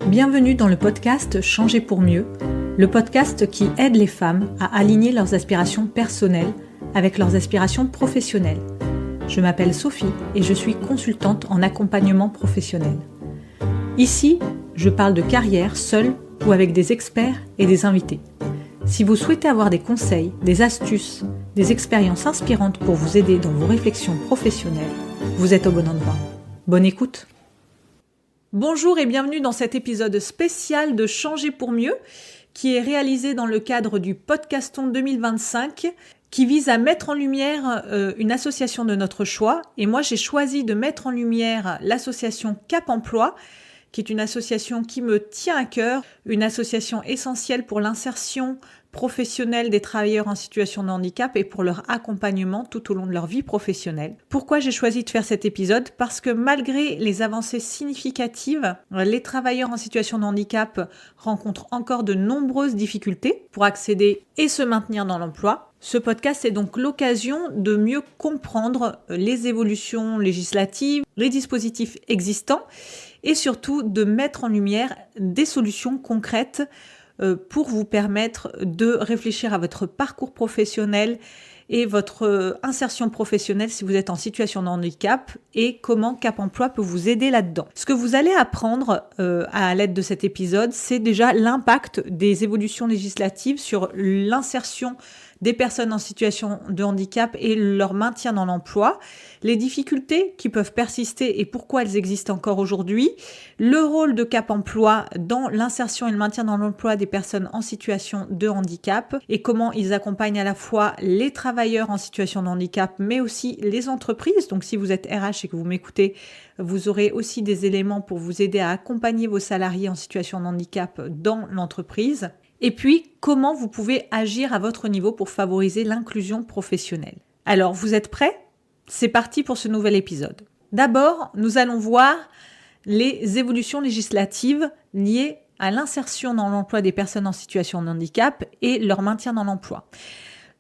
Bienvenue dans le podcast Changer pour mieux, le podcast qui aide les femmes à aligner leurs aspirations personnelles avec leurs aspirations professionnelles. Je m'appelle Sophie et je suis consultante en accompagnement professionnel. Ici, je parle de carrière seule ou avec des experts et des invités. Si vous souhaitez avoir des conseils, des astuces, des expériences inspirantes pour vous aider dans vos réflexions professionnelles, vous êtes au bon endroit. Bonne écoute! Bonjour et bienvenue dans cet épisode spécial de Changer pour mieux qui est réalisé dans le cadre du Podcaston 2025 qui vise à mettre en lumière une association de notre choix. Et moi, j'ai choisi de mettre en lumière l'association Cap Emploi, qui est une association qui me tient à cœur, une association essentielle pour l'insertion professionnelle des travailleurs en situation de handicap et pour leur accompagnement tout au long de leur vie professionnelle. Pourquoi j'ai choisi de faire cet épisode ? Parce que malgré les avancées significatives, les travailleurs en situation de handicap rencontrent encore de nombreuses difficultés pour accéder et se maintenir dans l'emploi. Ce podcast est donc l'occasion de mieux comprendre les évolutions législatives, les dispositifs existants et surtout de mettre en lumière des solutions concrètes pour vous permettre de réfléchir à votre parcours professionnel et votre insertion professionnelle si vous êtes en situation de handicap et comment Cap Emploi peut vous aider là-dedans. Ce que vous allez apprendre à l'aide de cet épisode, c'est déjà l'impact des évolutions législatives sur l'insertion des personnes en situation de handicap et leur maintien dans l'emploi, les difficultés qui peuvent persister et pourquoi elles existent encore aujourd'hui, le rôle de Cap Emploi dans l'insertion et le maintien dans l'emploi des personnes en situation de handicap et comment ils accompagnent à la fois les travailleurs en situation de handicap mais aussi les entreprises. Donc si vous êtes RH et que vous m'écoutez, vous aurez aussi des éléments pour vous aider à accompagner vos salariés en situation de handicap dans l'entreprise. Et puis, comment vous pouvez agir à votre niveau pour favoriser l'inclusion professionnelle. Alors, vous êtes prêts ? C'est parti pour ce nouvel épisode. D'abord, nous allons voir les évolutions législatives liées à l'insertion dans l'emploi des personnes en situation de handicap et leur maintien dans l'emploi.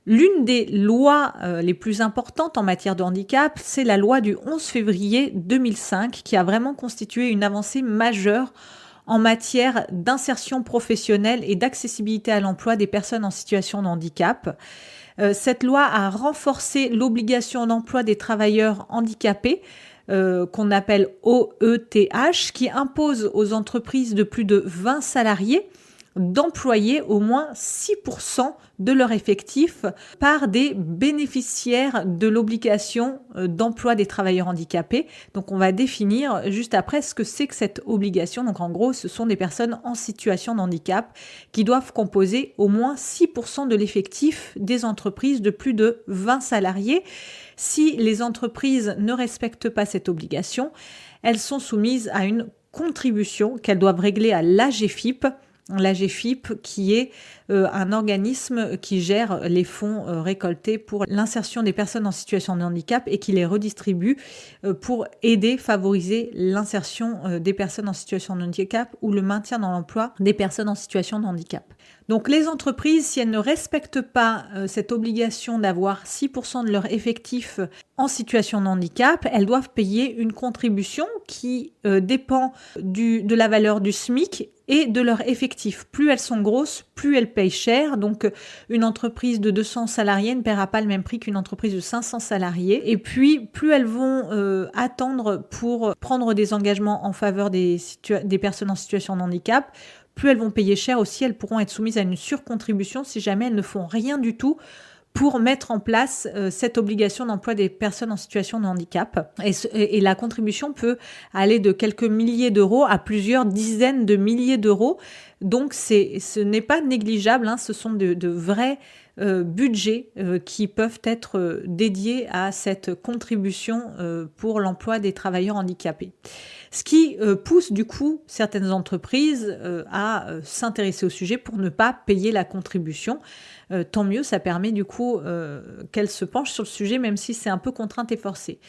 L'une des lois les plus importantes en matière de handicap, c'est la loi du 11 février 2005 qui a vraiment constitué une avancée majeure en matière d'insertion professionnelle et d'accessibilité à l'emploi des personnes en situation de handicap. Cette loi a renforcé l'obligation d'emploi des travailleurs handicapés, qu'on appelle OETH, qui impose aux entreprises de plus de 20 salariés d'employer au moins 6% de leur effectif par des bénéficiaires de l'obligation d'emploi des travailleurs handicapés. Donc on va définir juste après ce que c'est que cette obligation. Donc en gros, ce sont des personnes en situation de handicap qui doivent composer au moins 6% de l'effectif des entreprises de plus de 20 salariés. Si les entreprises ne respectent pas cette obligation, elles sont soumises à une contribution qu'elles doivent régler à l'AGEFIP. L'AGEFIP qui est un organisme qui gère les fonds récoltés pour l'insertion des personnes en situation de handicap et qui les redistribue pour aider, favoriser l'insertion des personnes en situation de handicap ou le maintien dans l'emploi des personnes en situation de handicap. Donc les entreprises, si elles ne respectent pas cette obligation d'avoir 6% de leur effectif en situation de handicap, elles doivent payer une contribution qui dépend de la valeur du SMIC et de leur effectif. Plus elles sont grosses, plus elles payent cher. Donc, une entreprise de 200 salariés ne paiera pas le même prix qu'une entreprise de 500 salariés. Et puis, plus elles vont attendre pour prendre des engagements en faveur des personnes en situation de handicap, plus elles vont payer cher aussi. Elles pourront être soumises à une surcontribution si jamais elles ne font rien du tout pour mettre en place cette obligation d'emploi des personnes en situation de handicap. Et la contribution peut aller de quelques milliers d'euros à plusieurs dizaines de milliers d'euros. Donc, ce n'est pas négligeable, hein, ce sont de vrais budgets qui peuvent être dédiés à cette contribution pour l'emploi des travailleurs handicapés. Ce qui pousse du coup certaines entreprises à s'intéresser au sujet pour ne pas payer la contribution. Tant mieux, ça permet du coup qu'elles se penchent sur le sujet, même si c'est un peu contrainte et forcée.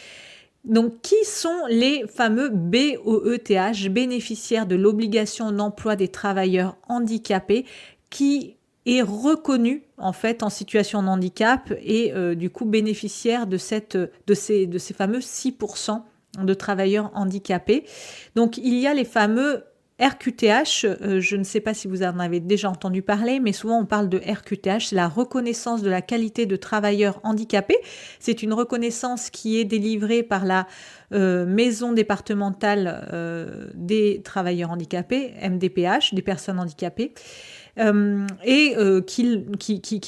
Donc, qui sont les fameux BOETH, bénéficiaires de l'obligation d'emploi des travailleurs handicapés, qui est reconnu en fait en situation de handicap et du coup bénéficiaire de ces fameux 6% de travailleurs handicapés. Donc, il y a les fameux RQTH, je ne sais pas si vous en avez déjà entendu parler, mais souvent on parle de RQTH, c'est la reconnaissance de la qualité de travailleur handicapé. C'est une reconnaissance qui est délivrée par la maison départementale des travailleurs handicapés, MDPH, des personnes handicapées. Qui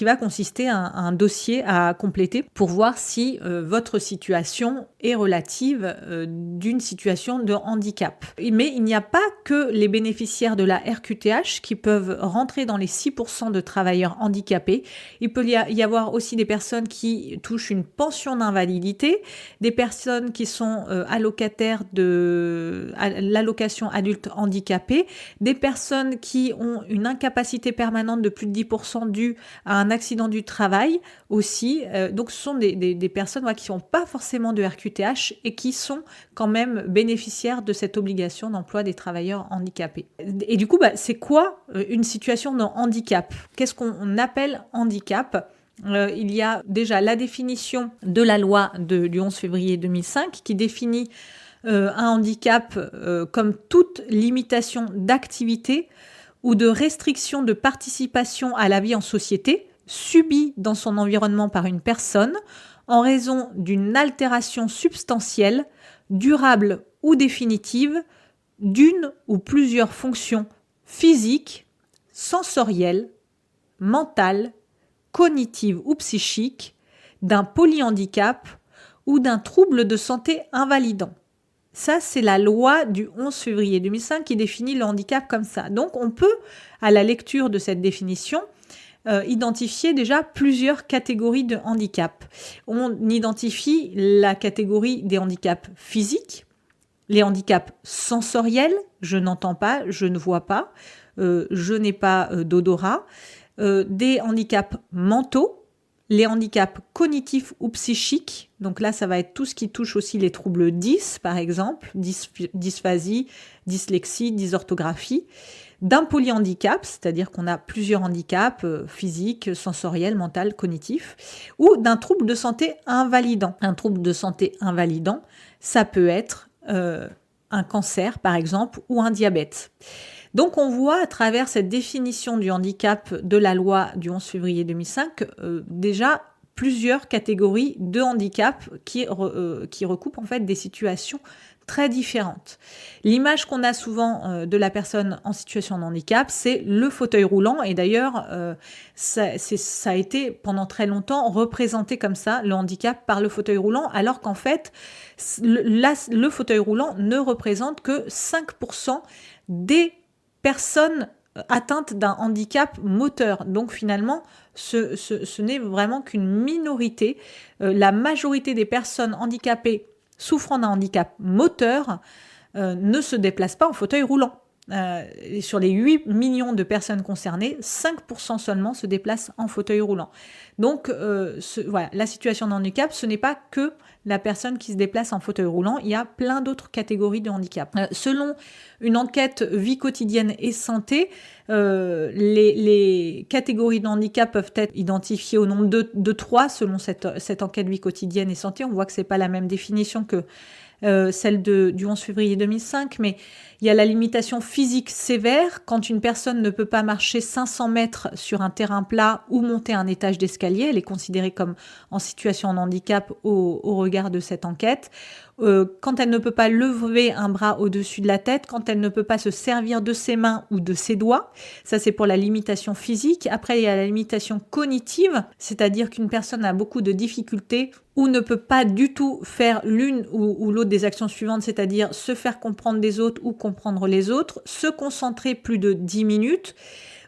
va consister à un dossier à compléter pour voir si votre situation est relative d'une situation de handicap. Mais il n'y a pas que les bénéficiaires de la RQTH qui peuvent rentrer dans les 6% de travailleurs handicapés. Il peut y avoir aussi des personnes qui touchent une pension d'invalidité, des personnes qui sont allocataires de l'allocation adulte handicapé, des personnes qui ont une incapacité permanente de plus de 10% due à un accident du travail aussi. Donc ce sont des personnes qui n'ont pas forcément de RQTH et qui sont quand même bénéficiaires de cette obligation d'emploi des travailleurs handicapés. Et du coup, c'est quoi une situation de handicap ? Qu'est-ce qu'on appelle handicap ? Il y a déjà la définition de la loi du 11 février 2005 qui définit un handicap comme toute limitation d'activité ou de restriction de participation à la vie en société subie dans son environnement par une personne en raison d'une altération substantielle, durable ou définitive d'une ou plusieurs fonctions physiques, sensorielles, mentales, cognitives ou psychiques, d'un polyhandicap ou d'un trouble de santé invalidant. Ça, c'est la loi du 11 février 2005 qui définit le handicap comme ça. Donc, on peut, à la lecture de cette définition, identifier déjà plusieurs catégories de handicap. On identifie la catégorie des handicaps physiques, les handicaps sensoriels, je n'entends pas, je ne vois pas, je n'ai pas d'odorat, des handicaps mentaux, les handicaps cognitifs ou psychiques, donc là ça va être tout ce qui touche aussi les troubles 10 par exemple, dysphasie, dyslexie, dysorthographie, d'un polyhandicap, c'est-à-dire qu'on a plusieurs handicaps physiques, sensoriels, mentaux, cognitifs, ou d'un trouble de santé invalidant. Un trouble de santé invalidant, ça peut être un cancer par exemple ou un diabète. Donc on voit à travers cette définition du handicap de la loi du 11 février 2005 déjà plusieurs catégories de handicap qui recoupent en fait des situations très différentes. L'image qu'on a souvent de la personne en situation de handicap, c'est le fauteuil roulant et d'ailleurs ça a été pendant très longtemps représenté comme ça, le handicap par le fauteuil roulant, alors qu'en fait le fauteuil roulant ne représente que 5% des personnes atteintes d'un handicap moteur. Donc finalement, ce n'est vraiment qu'une minorité. La majorité des personnes handicapées souffrant d'un handicap moteur ne se déplacent pas en fauteuil roulant. Sur les 8 millions de personnes concernées, 5% seulement se déplacent en fauteuil roulant. Donc voilà, la situation de handicap, ce n'est pas que la personne qui se déplace en fauteuil roulant, il y a plein d'autres catégories de handicap. Selon une enquête vie quotidienne et santé, les catégories de handicap peuvent être identifiées au nombre de 3 selon cette enquête vie quotidienne et santé. On voit que ce n'est pas la même définition que celle du 11 février 2005, mais il y a la limitation physique sévère, quand une personne ne peut pas marcher 500 mètres sur un terrain plat ou monter un étage d'escalier, elle est considérée comme en situation de handicap au regard de cette enquête. Quand elle ne peut pas lever un bras au-dessus de la tête, quand elle ne peut pas se servir de ses mains ou de ses doigts, ça c'est pour la limitation physique. Après, il y a la limitation cognitive, c'est-à-dire qu'une personne a beaucoup de difficultés ou ne peut pas du tout faire l'une ou l'autre des actions suivantes, c'est-à-dire se faire comprendre des autres ou comprendre les autres, se concentrer plus de 10 minutes,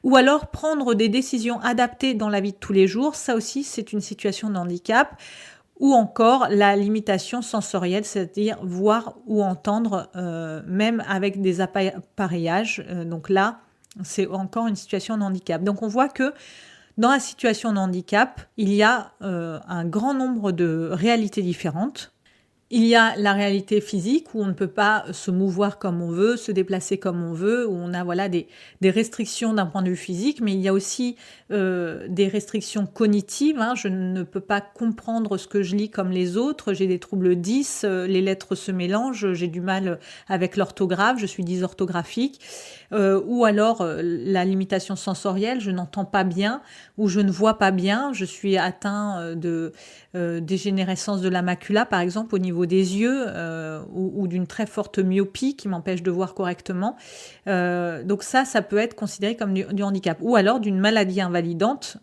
ou alors prendre des décisions adaptées dans la vie de tous les jours. Ça aussi, c'est une situation de handicap. Ou encore la limitation sensorielle, c'est-à-dire voir ou entendre, même avec des appareillages. Donc là, c'est encore une situation de handicap. Donc on voit que dans la situation de handicap, il y a un grand nombre de réalités différentes. Il y a la réalité physique où on ne peut pas se mouvoir comme on veut, se déplacer comme on veut, où on a des restrictions d'un point de vue physique, mais il y a aussi des restrictions cognitives. Je ne peux pas comprendre ce que je lis comme les autres, j'ai des troubles 10, les lettres se mélangent, j'ai du mal avec l'orthographe, je suis dysorthographique, ou alors la limitation sensorielle, je n'entends pas bien, ou je ne vois pas bien, je suis atteint de dégénérescence de la macula, par exemple, au niveau des yeux, ou d'une très forte myopie qui m'empêche de voir correctement. Donc ça peut être considéré comme du handicap. Ou alors d'une maladie invalidante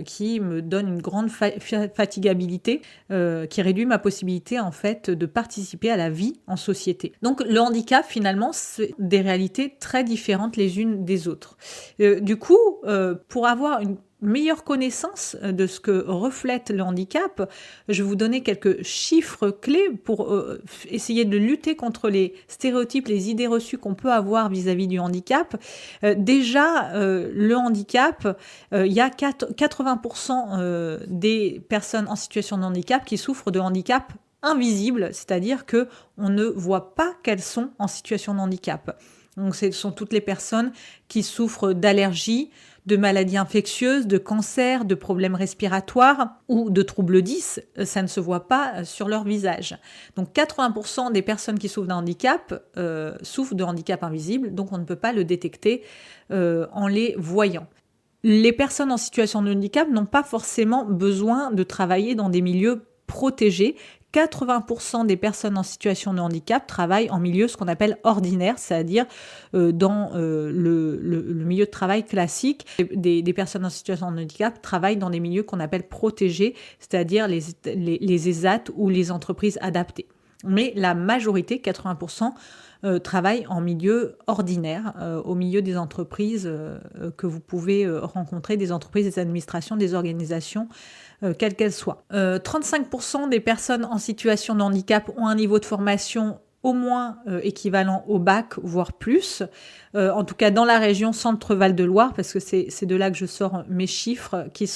qui me donne une grande fatigabilité, qui réduit ma possibilité, en fait, de participer à la vie en société. Donc le handicap, finalement, c'est des réalités très différentes les unes des autres. Du coup, pour avoir une meilleure connaissance de ce que reflète le handicap, je vais vous donner quelques chiffres clés pour essayer de lutter contre les stéréotypes, les idées reçues qu'on peut avoir vis-à-vis du handicap. Déjà, le handicap, il y a 80% des personnes en situation de handicap qui souffrent de handicap invisible, c'est-à-dire que on ne voit pas qu'elles sont en situation de handicap. Donc, ce sont toutes les personnes qui souffrent d'allergies, de maladies infectieuses, de cancers, de problèmes respiratoires ou de troubles 10, ça ne se voit pas sur leur visage. Donc 80% des personnes qui souffrent d'un handicap souffrent de handicap invisible, donc on ne peut pas le détecter en les voyant. Les personnes en situation de handicap n'ont pas forcément besoin de travailler dans des milieux protégés. 80% des personnes en situation de handicap travaillent en milieu ce qu'on appelle ordinaire, c'est-à-dire dans le milieu de travail classique. Des personnes en situation de handicap travaillent dans des milieux qu'on appelle protégés, c'est-à-dire les ESAT ou les entreprises adaptées. Mais la majorité, 80%, travaillent en milieu ordinaire, au milieu des entreprises que vous pouvez rencontrer, des entreprises, des administrations, des organisations, quelles qu'elles soient. 35% des personnes en situation de handicap ont un niveau de formation au moins équivalent au bac, voire plus. En tout cas, dans la région Centre-Val de Loire, parce que c'est de là que je sors mes chiffres qui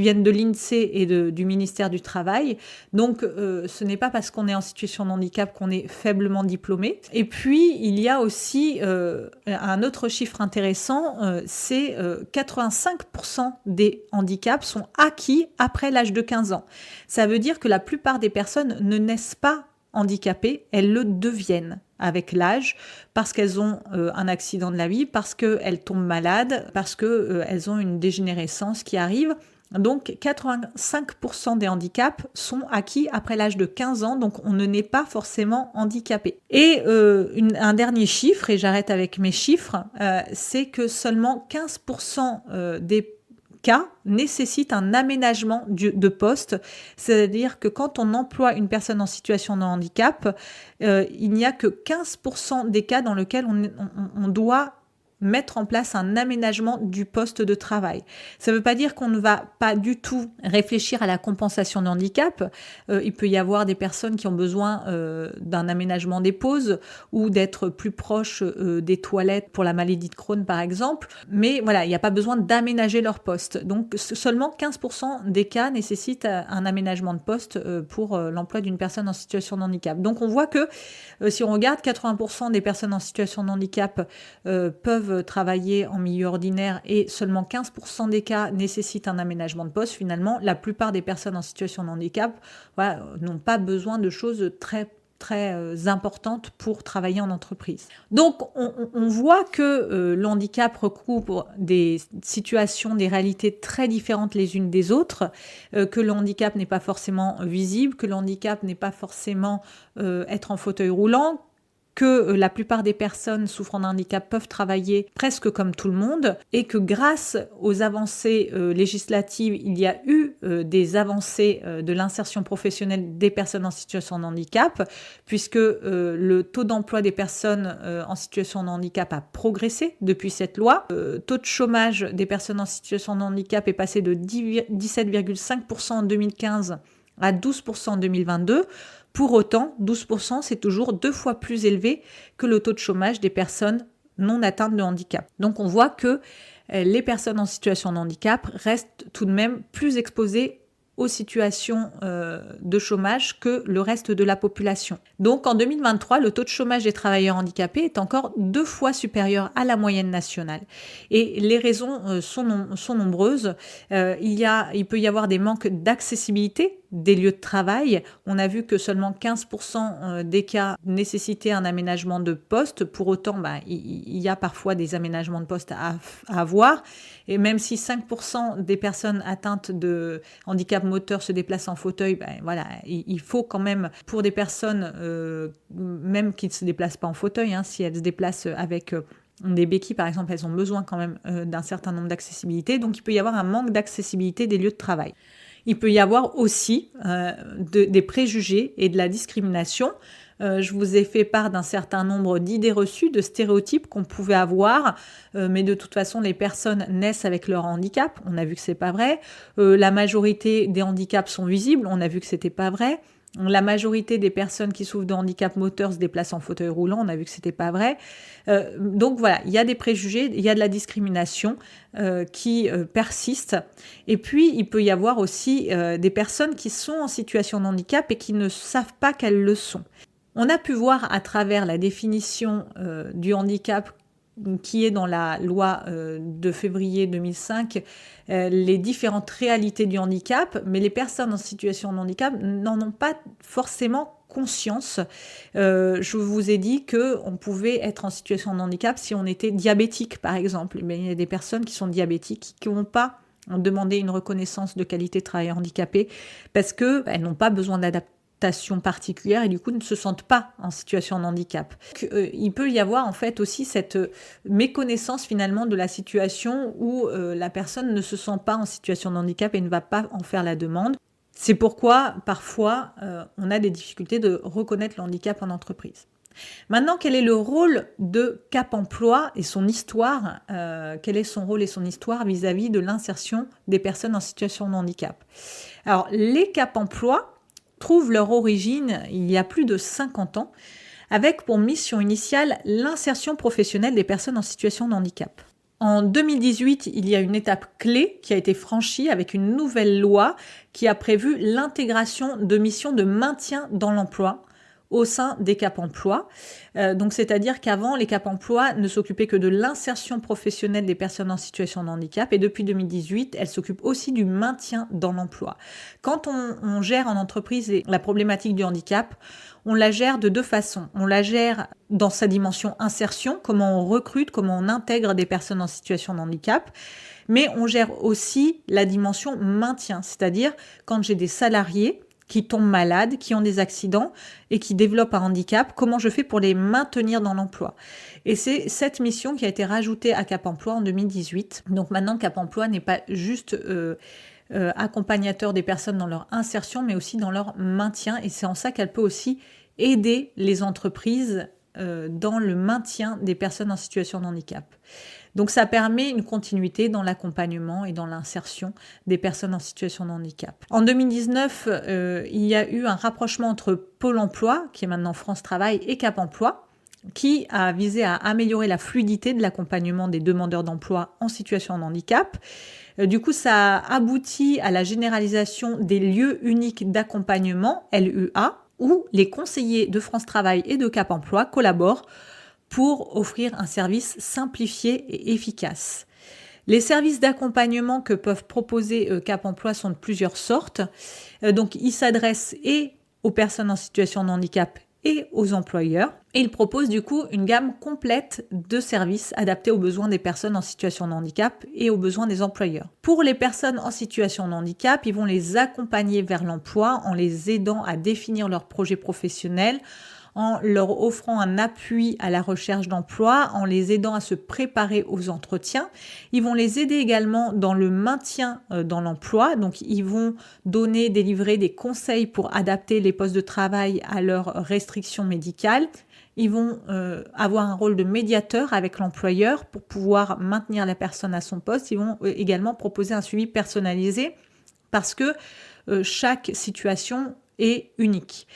viennent de l'INSEE et du ministère du Travail. Donc, ce n'est pas parce qu'on est en situation de handicap qu'on est faiblement diplômé. Et puis, il y a aussi un autre chiffre intéressant, c'est 85% des handicaps sont acquis après l'âge de 15 ans. Ça veut dire que la plupart des personnes ne naissent pas handicapées, elles le deviennent avec l'âge, parce qu'elles ont un accident de la vie, parce qu'elles tombent malades, parce qu'elles ont une dégénérescence qui arrive. Donc 85% des handicaps sont acquis après l'âge de 15 ans, donc on ne naît pas forcément handicapé. Et un dernier chiffre, et j'arrête avec mes chiffres, c'est que seulement 15% des cas nécessite un aménagement de poste, c'est-à-dire que quand on emploie une personne en situation de handicap, il n'y a que 15% des cas dans lesquels on doit mettre en place un aménagement du poste de travail. Ça ne veut pas dire qu'on ne va pas du tout réfléchir à la compensation de handicap. Il peut y avoir des personnes qui ont besoin d'un aménagement des pauses ou d'être plus proche des toilettes pour la maladie de Crohn, par exemple. Mais voilà, il n'y a pas besoin d'aménager leur poste. Donc, seulement 15% des cas nécessitent un aménagement de poste pour l'emploi d'une personne en situation de handicap. Donc, on voit que si on regarde, 80% des personnes en situation de handicap peuvent travailler en milieu ordinaire et seulement 15% des cas nécessitent un aménagement de poste. Finalement, la plupart des personnes en situation de handicap n'ont pas besoin de choses très importantes pour travailler en entreprise. Donc, on voit que le handicap recouvre des situations, des réalités très différentes les unes des autres, que le handicap n'est pas forcément visible, que le handicap n'est pas forcément être en fauteuil roulant, que la plupart des personnes souffrant d'un handicap peuvent travailler presque comme tout le monde et que grâce aux avancées législatives, il y a eu des avancées de l'insertion professionnelle des personnes en situation de handicap, puisque le taux d'emploi des personnes en situation de handicap a progressé depuis cette loi. Le taux de chômage des personnes en situation de handicap est passé de 17,5% en 2015 à 12% en 2022. Pour autant, 12%, c'est toujours 2 fois plus élevé que le taux de chômage des personnes non atteintes de handicap. Donc on voit que les personnes en situation de handicap restent tout de même plus exposées aux situations de chômage que le reste de la population. Donc en 2023, le taux de chômage des travailleurs handicapés est encore 2 fois supérieur à la moyenne nationale. Et les raisons sont nombreuses. Il peut y avoir des manques d'accessibilité des lieux de travail. On a vu que seulement 15% des cas nécessitaient un aménagement de poste. Pour autant, il y a parfois des aménagements de poste à avoir. Et même si 5% des personnes atteintes de handicap moteur se déplacent en fauteuil, il faut quand même, pour des personnes même qui ne se déplacent pas en fauteuil, si elles se déplacent avec des béquilles, par exemple, elles ont besoin quand même d'un certain nombre d'accessibilité. Donc, il peut y avoir un manque d'accessibilité des lieux de travail. Il peut y avoir aussi des préjugés et de la discrimination. Je vous ai fait part d'un certain nombre d'idées reçues, de stéréotypes qu'on pouvait avoir, mais de toute façon, les personnes naissent avec leur handicap. On a vu que c'est pas vrai. La majorité des handicaps sont visibles. On a vu que c'était pas vrai. La majorité des personnes qui souffrent de handicap moteur se déplacent en fauteuil roulant. On a vu que c'était pas vrai. Donc voilà, il y a des préjugés, il y a de la discrimination qui persiste. Et puis, il peut y avoir aussi des personnes qui sont en situation de handicap et qui ne savent pas qu'elles le sont. On a pu voir à travers la définition du handicap qui est dans la loi de février 2005, les différentes réalités du handicap, mais les personnes en situation de handicap n'en ont pas forcément conscience. Je vous ai dit qu'on pouvait être en situation de handicap si on était diabétique, par exemple. Mais il y a des personnes qui sont diabétiques, qui n'ont pas demandé une reconnaissance de qualité de travailleur handicapé parce qu'elles n'ont pas besoin d'adaptation particulière et du coup ne se sentent pas en situation de handicap. Il peut y avoir en fait aussi cette méconnaissance finalement de la situation où la personne ne se sent pas en situation de handicap et ne va pas en faire la demande. C'est pourquoi parfois on a des difficultés de reconnaître le handicap en entreprise. Maintenant, quel est le rôle de Cap Emploi et son histoire quel est son rôle et son histoire vis-à-vis de l'insertion des personnes en situation de handicap? Alors, les Cap Emploi trouvent leur origine il y a plus de 50 ans, avec pour mission initiale l'insertion professionnelle des personnes en situation de handicap. En 2018, il y a une étape clé qui a été franchie avec une nouvelle loi qui a prévu l'intégration de missions de maintien dans l'emploi au sein des Cap Emploi. Donc, c'est-à-dire qu'avant, les Cap Emploi ne s'occupaient que de l'insertion professionnelle des personnes en situation de handicap et depuis 2018, elles s'occupent aussi du maintien dans l'emploi. Quand on gère en entreprise la problématique du handicap, on la gère de 2 façons. On la gère dans sa dimension insertion, comment on recrute, comment on intègre des personnes en situation de handicap, mais on gère aussi la dimension maintien, c'est-à-dire quand j'ai des salariés qui tombent malades, qui ont des accidents et qui développent un handicap, comment je fais pour les maintenir dans l'emploi? Et c'est cette mission qui a été rajoutée à Cap Emploi en 2018. Donc maintenant, Cap Emploi n'est pas juste accompagnateur des personnes dans leur insertion, mais aussi dans leur maintien. Et c'est en ça qu'elle peut aussi aider les entreprises dans le maintien des personnes en situation de handicap. Donc ça permet une continuité dans l'accompagnement et dans l'insertion des personnes en situation de handicap. En 2019, il y a eu un rapprochement entre Pôle emploi, qui est maintenant France Travail, et Cap Emploi, qui a visé à améliorer la fluidité de l'accompagnement des demandeurs d'emploi en situation de handicap. Du coup, ça a abouti à la généralisation des lieux uniques d'accompagnement, LUA, où les conseillers de France Travail et de Cap Emploi collaborent pour offrir un service simplifié et efficace. Les services d'accompagnement que peuvent proposer Cap Emploi sont de plusieurs sortes. Donc, ils s'adressent et aux personnes en situation de handicap et aux employeurs. Et ils proposent du coup une gamme complète de services adaptés aux besoins des personnes en situation de handicap et aux besoins des employeurs. Pour les personnes en situation de handicap, ils vont les accompagner vers l'emploi en les aidant à définir leur projet professionnel, en leur offrant un appui à la recherche d'emploi, en les aidant à se préparer aux entretiens. Ils vont les aider également dans le maintien dans l'emploi. Donc, ils vont délivrer des conseils pour adapter les postes de travail à leurs restrictions médicales. Ils vont avoir un rôle de médiateur avec l'employeur pour pouvoir maintenir la personne à son poste. Ils vont également proposer un suivi personnalisé parce que chaque situation est unique.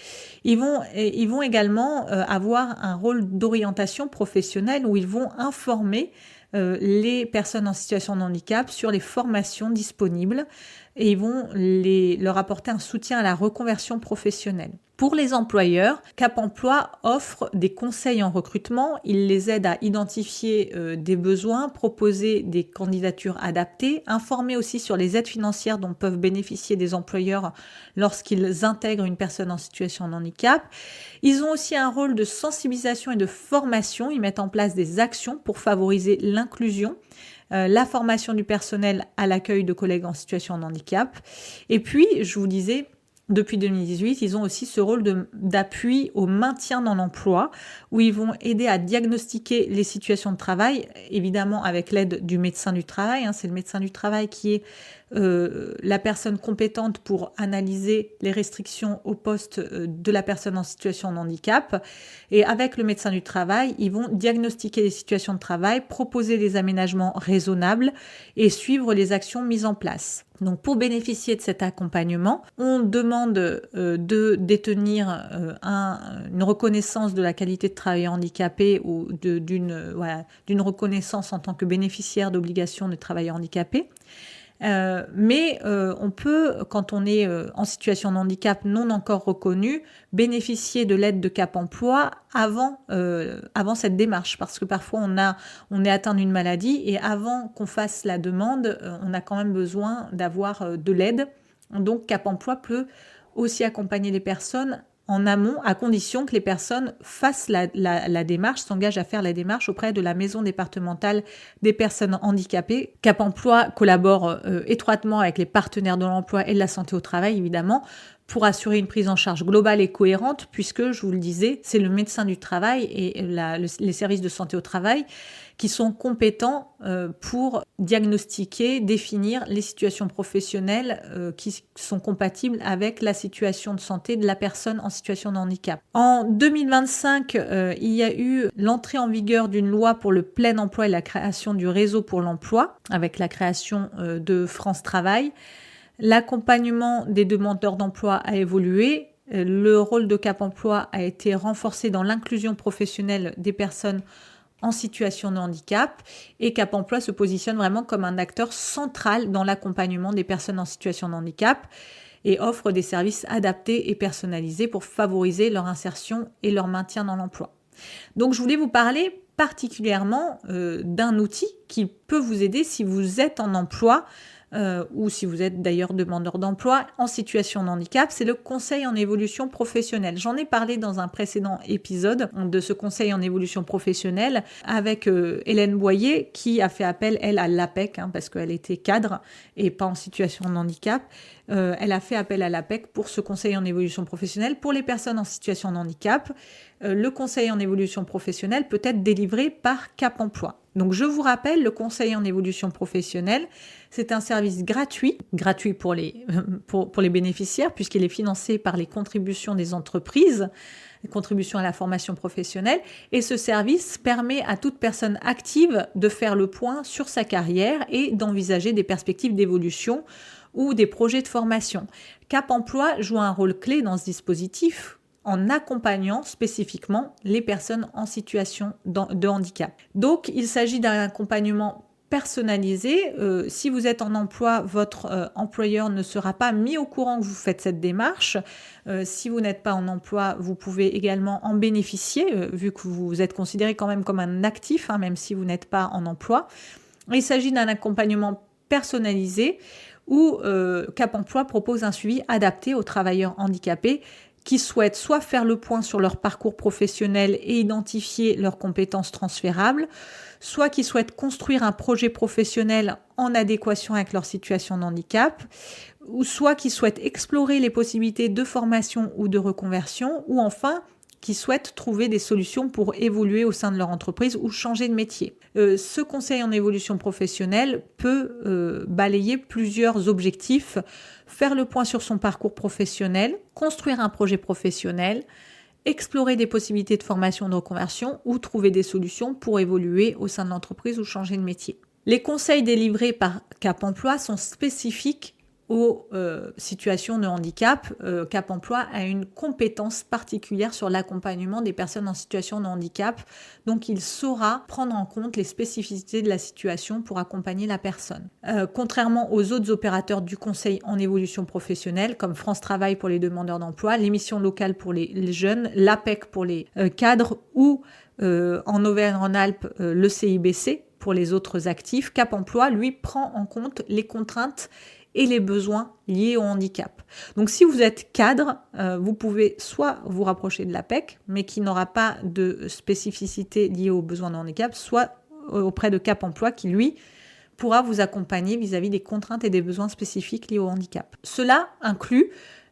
Ils vont également avoir un rôle d'orientation professionnelle où ils vont informer les personnes en situation de handicap sur les formations disponibles et ils vont leur apporter un soutien à la reconversion professionnelle. Pour les employeurs, Cap Emploi offre des conseils en recrutement. Il les aide à identifier des besoins, proposer des candidatures adaptées, informer aussi sur les aides financières dont peuvent bénéficier des employeurs lorsqu'ils intègrent une personne en situation de handicap. Ils ont aussi un rôle de sensibilisation et de formation. Ils mettent en place des actions pour favoriser l'inclusion, la formation du personnel à l'accueil de collègues en situation de handicap. Et puis, je vous disais, depuis 2018, ils ont aussi ce rôle d'appui au maintien dans l'emploi, où ils vont aider à diagnostiquer les situations de travail, évidemment avec l'aide du médecin du travail. C'est le médecin du travail qui est la personne compétente pour analyser les restrictions au poste de la personne en situation de handicap. Et avec le médecin du travail, ils vont diagnostiquer les situations de travail, proposer des aménagements raisonnables et suivre les actions mises en place. Donc pour bénéficier de cet accompagnement, on demande de détenir une reconnaissance de la qualité de travailleur handicapé ou d'une reconnaissance en tant que bénéficiaire d'obligations de travailleur handicapé. Mais on peut, quand on est en situation de handicap non encore reconnu, bénéficier de l'aide de Cap Emploi avant cette démarche, parce que parfois on est atteint d'une maladie et avant qu'on fasse la demande, on a quand même besoin d'avoir de l'aide. Donc Cap Emploi peut aussi accompagner les personnes en amont, à condition que les personnes fassent la démarche, s'engagent à faire la démarche auprès de la maison départementale des personnes handicapées. Cap Emploi collabore étroitement avec les partenaires de l'emploi et de la santé au travail, évidemment, pour assurer une prise en charge globale et cohérente, puisque, je vous le disais, c'est le médecin du travail et les services de santé au travail qui sont compétents pour diagnostiquer, définir les situations professionnelles qui sont compatibles avec la situation de santé de la personne en situation de handicap. En 2025, il y a eu l'entrée en vigueur d'une loi pour le plein emploi et la création du réseau pour l'emploi, avec la création de France Travail. L'accompagnement des demandeurs d'emploi a évolué. Le rôle de Cap Emploi a été renforcé dans l'inclusion professionnelle des personnes en situation de handicap et Cap Emploi se positionne vraiment comme un acteur central dans l'accompagnement des personnes en situation de handicap et offre des services adaptés et personnalisés pour favoriser leur insertion et leur maintien dans l'emploi. Donc je voulais vous parler particulièrement d'un outil qui peut vous aider si vous êtes en emploi ou si vous êtes d'ailleurs demandeur d'emploi en situation de handicap, c'est le conseil en évolution professionnelle. J'en ai parlé dans un précédent épisode de ce conseil en évolution professionnelle avec Hélène Boyer qui a fait appel, elle, à l'APEC, parce qu'elle était cadre et pas en situation de handicap. Elle a fait appel à l'APEC pour ce conseil en évolution professionnelle. Pour les personnes en situation de handicap, le conseil en évolution professionnelle peut être délivré par Cap Emploi. Donc je vous rappelle, le conseil en évolution professionnelle, c'est un service gratuit pour les bénéficiaires puisqu'il est financé par les contributions des entreprises, les contributions à la formation professionnelle. Et ce service permet à toute personne active de faire le point sur sa carrière et d'envisager des perspectives d'évolution ou des projets de formation. Cap Emploi joue un rôle clé dans ce dispositif en accompagnant spécifiquement les personnes en situation de handicap. Donc, il s'agit d'un accompagnement personnalisé. Si vous êtes en emploi, votre employeur ne sera pas mis au courant que vous faites cette démarche. Si vous n'êtes pas en emploi, vous pouvez également en bénéficier, vu que vous êtes considéré quand même comme un actif, même si vous n'êtes pas en emploi. Il s'agit d'un accompagnement personnalisé où Cap Emploi propose un suivi adapté aux travailleurs handicapés qui souhaitent soit faire le point sur leur parcours professionnel et identifier leurs compétences transférables, soit qui souhaitent construire un projet professionnel en adéquation avec leur situation de handicap, ou soit qui souhaitent explorer les possibilités de formation ou de reconversion, ou enfin qui souhaitent trouver des solutions pour évoluer au sein de leur entreprise ou changer de métier. Ce conseil en évolution professionnelle peut balayer plusieurs objectifs: faire le point sur son parcours professionnel, construire un projet professionnel, explorer des possibilités de formation de reconversion ou trouver des solutions pour évoluer au sein de l'entreprise ou changer de métier. Les conseils délivrés par Cap Emploi sont spécifiques aux situations de handicap, Cap Emploi a une compétence particulière sur l'accompagnement des personnes en situation de handicap. Donc, il saura prendre en compte les spécificités de la situation pour accompagner la personne. Contrairement aux autres opérateurs du conseil en évolution professionnelle, comme France Travail pour les demandeurs d'emploi, l'émission locale pour les jeunes, l'APEC pour les cadres ou en Auvergne-Rhône-Alpes, le CIBC pour les autres actifs, Cap Emploi, lui, prend en compte les contraintes et les besoins liés au handicap. Donc si vous êtes cadre, vous pouvez soit vous rapprocher de l'APEC, mais qui n'aura pas de spécificité liée aux besoins de handicap, soit auprès de Cap Emploi qui, lui, pourra vous accompagner vis-à-vis des contraintes et des besoins spécifiques liés au handicap. Cela inclut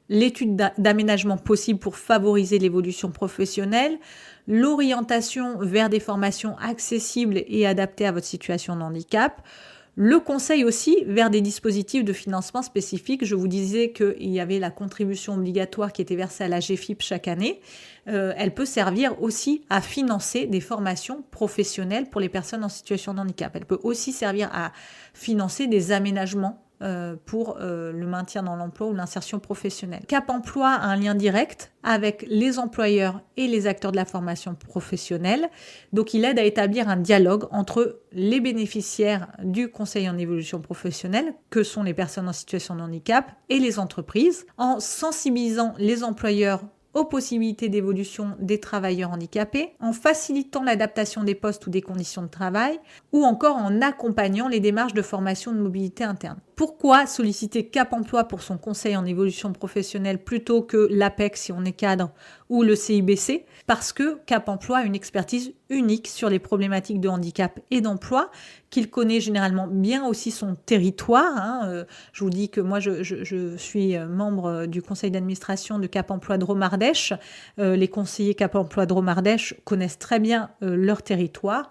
l'étude d'aménagement possible pour favoriser l'évolution professionnelle, l'orientation vers des formations accessibles et adaptées à votre situation de handicap, le conseil aussi vers des dispositifs de financement spécifiques. Je vous disais qu'il y avait la contribution obligatoire qui était versée à la GFIP chaque année. Elle peut servir aussi à financer des formations professionnelles pour les personnes en situation de handicap. Elle peut aussi servir à financer des aménagements pour le maintien dans l'emploi ou l'insertion professionnelle. Cap Emploi a un lien direct avec les employeurs et les acteurs de la formation professionnelle. Donc, il aide à établir un dialogue entre les bénéficiaires du conseil en évolution professionnelle, que sont les personnes en situation de handicap, et les entreprises, en sensibilisant les employeurs aux possibilités d'évolution des travailleurs handicapés, en facilitant l'adaptation des postes ou des conditions de travail, ou encore en accompagnant les démarches de formation de mobilité interne. Pourquoi solliciter Cap Emploi pour son conseil en évolution professionnelle plutôt que l'APEC si on est cadre ou le CIBC? Parce que Cap Emploi a une expertise unique sur les problématiques de handicap et d'emploi, qu'il connaît généralement bien aussi son territoire. Je vous dis que moi, je suis membre du conseil d'administration de Cap Emploi Drôme-Ardèche. Les conseillers Cap Emploi Drôme-Ardèche connaissent très bien leur territoire.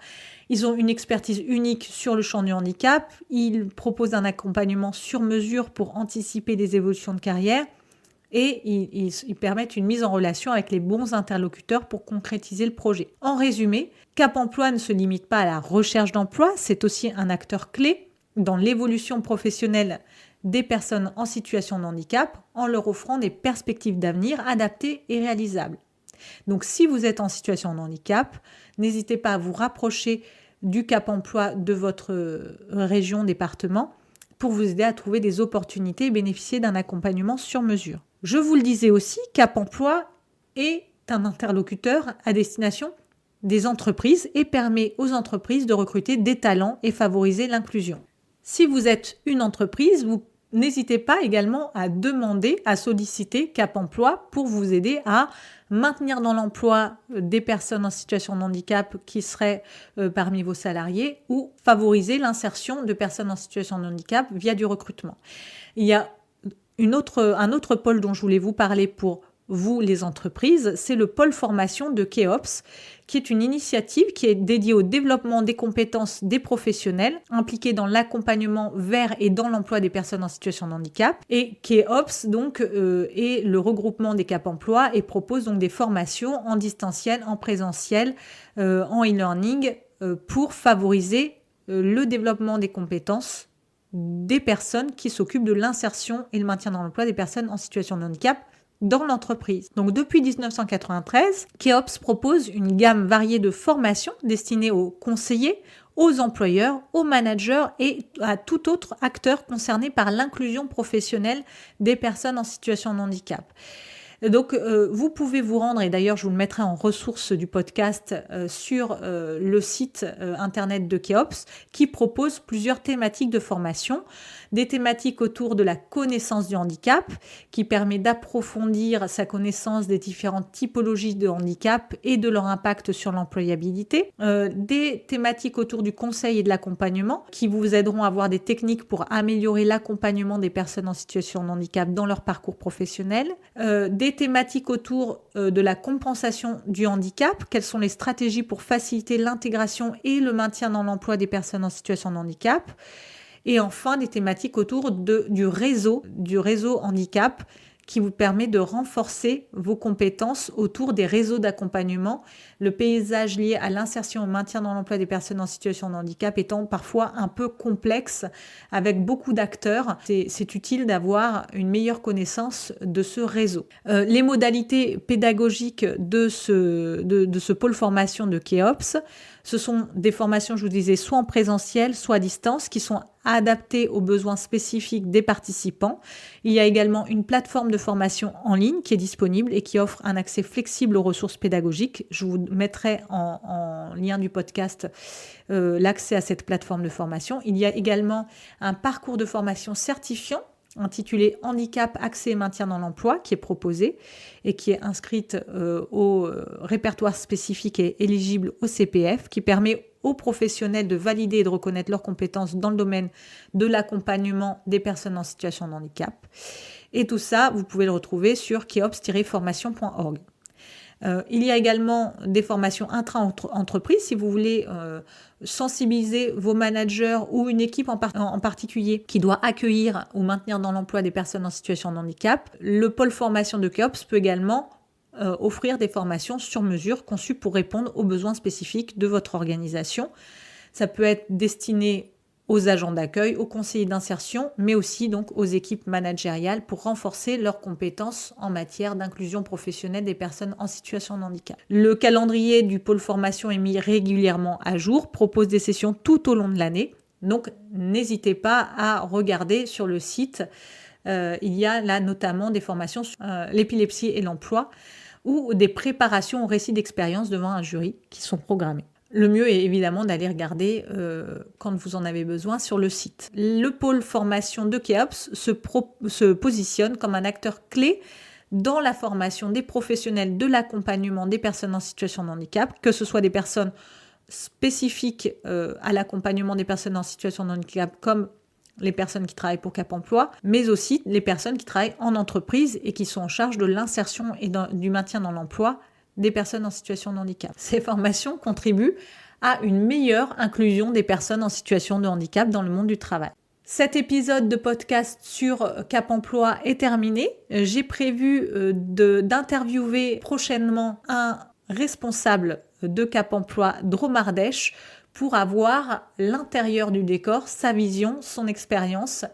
Ils ont une expertise unique sur le champ du handicap. Ils proposent un accompagnement sur mesure pour anticiper des évolutions de carrière. Et ils permettent une mise en relation avec les bons interlocuteurs pour concrétiser le projet. En résumé, Cap Emploi ne se limite pas à la recherche d'emploi, c'est aussi un acteur clé dans l'évolution professionnelle des personnes en situation de handicap en leur offrant des perspectives d'avenir adaptées et réalisables. Donc si vous êtes en situation de handicap, n'hésitez pas à vous rapprocher du Cap Emploi de votre région, département, pour vous aider à trouver des opportunités et bénéficier d'un accompagnement sur mesure. Je vous le disais aussi, Cap Emploi est un interlocuteur à destination des entreprises et permet aux entreprises de recruter des talents et favoriser l'inclusion. Si vous êtes une entreprise, vous n'hésitez pas également à demander, à solliciter Cap Emploi pour vous aider à maintenir dans l'emploi des personnes en situation de handicap qui seraient parmi vos salariés ou favoriser l'insertion de personnes en situation de handicap via du recrutement. Il y a un autre pôle dont je voulais vous parler pour vous, les entreprises, c'est le pôle formation de Keops, qui est une initiative qui est dédiée au développement des compétences des professionnels impliqués dans l'accompagnement vers et dans l'emploi des personnes en situation de handicap. Et Keops, donc, est le regroupement des Cap Emploi et propose donc des formations en distanciel, en présentiel, en e-learning, pour favoriser le développement des compétences des personnes qui s'occupent de l'insertion et le maintien dans l'emploi des personnes en situation de handicap dans l'entreprise. Donc depuis 1993, Keops propose une gamme variée de formations destinées aux conseillers, aux employeurs, aux managers et à tout autre acteur concerné par l'inclusion professionnelle des personnes en situation de handicap. Donc, vous pouvez vous rendre, et d'ailleurs, je vous le mettrai en ressources du podcast sur le site internet de Keops, qui propose plusieurs thématiques de formation. Des thématiques autour de la connaissance du handicap, qui permet d'approfondir sa connaissance des différentes typologies de handicap et de leur impact sur l'employabilité. Des thématiques autour du conseil et de l'accompagnement, qui vous aideront à avoir des techniques pour améliorer l'accompagnement des personnes en situation de handicap dans leur parcours professionnel. Des thématiques autour de la compensation du handicap, quelles sont les stratégies pour faciliter l'intégration et le maintien dans l'emploi des personnes en situation de handicap. Et enfin, des thématiques autour du réseau handicap, qui vous permet de renforcer vos compétences autour des réseaux d'accompagnement, le paysage lié à l'insertion et au maintien dans l'emploi des personnes en situation de handicap étant parfois un peu complexe avec beaucoup d'acteurs. C'est utile d'avoir une meilleure connaissance de ce réseau. Les modalités pédagogiques de ce pôle formation de Keops, ce sont des formations, je vous disais, soit en présentiel, soit à distance, qui sont adaptées aux besoins spécifiques des participants. Il y a également une plateforme de formation en ligne qui est disponible et qui offre un accès flexible aux ressources pédagogiques. Je vous mettrai en lien du podcast l'accès à cette plateforme de formation. Il y a également un parcours de formation certifiant intitulé Handicap, accès et maintien dans l'emploi qui est proposé et qui est inscrite au répertoire spécifique et éligible au CPF, qui permet aux professionnels de valider et de reconnaître leurs compétences dans le domaine de l'accompagnement des personnes en situation de handicap. Et tout ça, vous pouvez le retrouver sur keops-formation.org. Il y a également des formations intra-entreprises si vous voulez sensibiliser vos managers ou une équipe en particulier qui doit accueillir ou maintenir dans l'emploi des personnes en situation de handicap. Le pôle formation de Keops peut également offrir des formations sur mesure conçues pour répondre aux besoins spécifiques de votre organisation. Ça peut être destiné aux agents d'accueil, aux conseillers d'insertion, mais aussi donc aux équipes managériales pour renforcer leurs compétences en matière d'inclusion professionnelle des personnes en situation de handicap. Le calendrier du pôle formation est mis régulièrement à jour, propose des sessions tout au long de l'année, donc n'hésitez pas à regarder sur le site. Il y a là notamment des formations sur l'épilepsie et l'emploi ou des préparations au récit d'expérience devant un jury qui sont programmées. Le mieux est évidemment d'aller regarder quand vous en avez besoin sur le site. Le pôle formation de Keops se positionne comme un acteur clé dans la formation des professionnels de l'accompagnement des personnes en situation de handicap, que ce soit des personnes spécifiques à l'accompagnement des personnes en situation de handicap comme les personnes qui travaillent pour Cap Emploi, mais aussi les personnes qui travaillent en entreprise et qui sont en charge de l'insertion et du maintien dans l'emploi des personnes en situation de handicap. Ces formations contribuent à une meilleure inclusion des personnes en situation de handicap dans le monde du travail. Cet épisode de podcast sur Cap Emploi est terminé. J'ai prévu d'interviewer prochainement un responsable de Cap Emploi Dromardèche pour avoir l'intérieur du décor, sa vision, son expérience.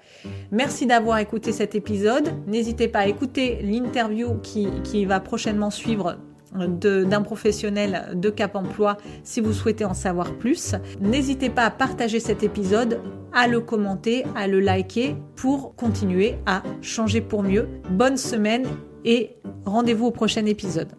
Merci d'avoir écouté cet épisode. N'hésitez pas à écouter l'interview qui va prochainement suivre d'un professionnel de Cap Emploi si vous souhaitez en savoir plus. N'hésitez pas à partager cet épisode, à le commenter, à le liker pour continuer à changer pour mieux. Bonne semaine et rendez-vous au prochain épisode.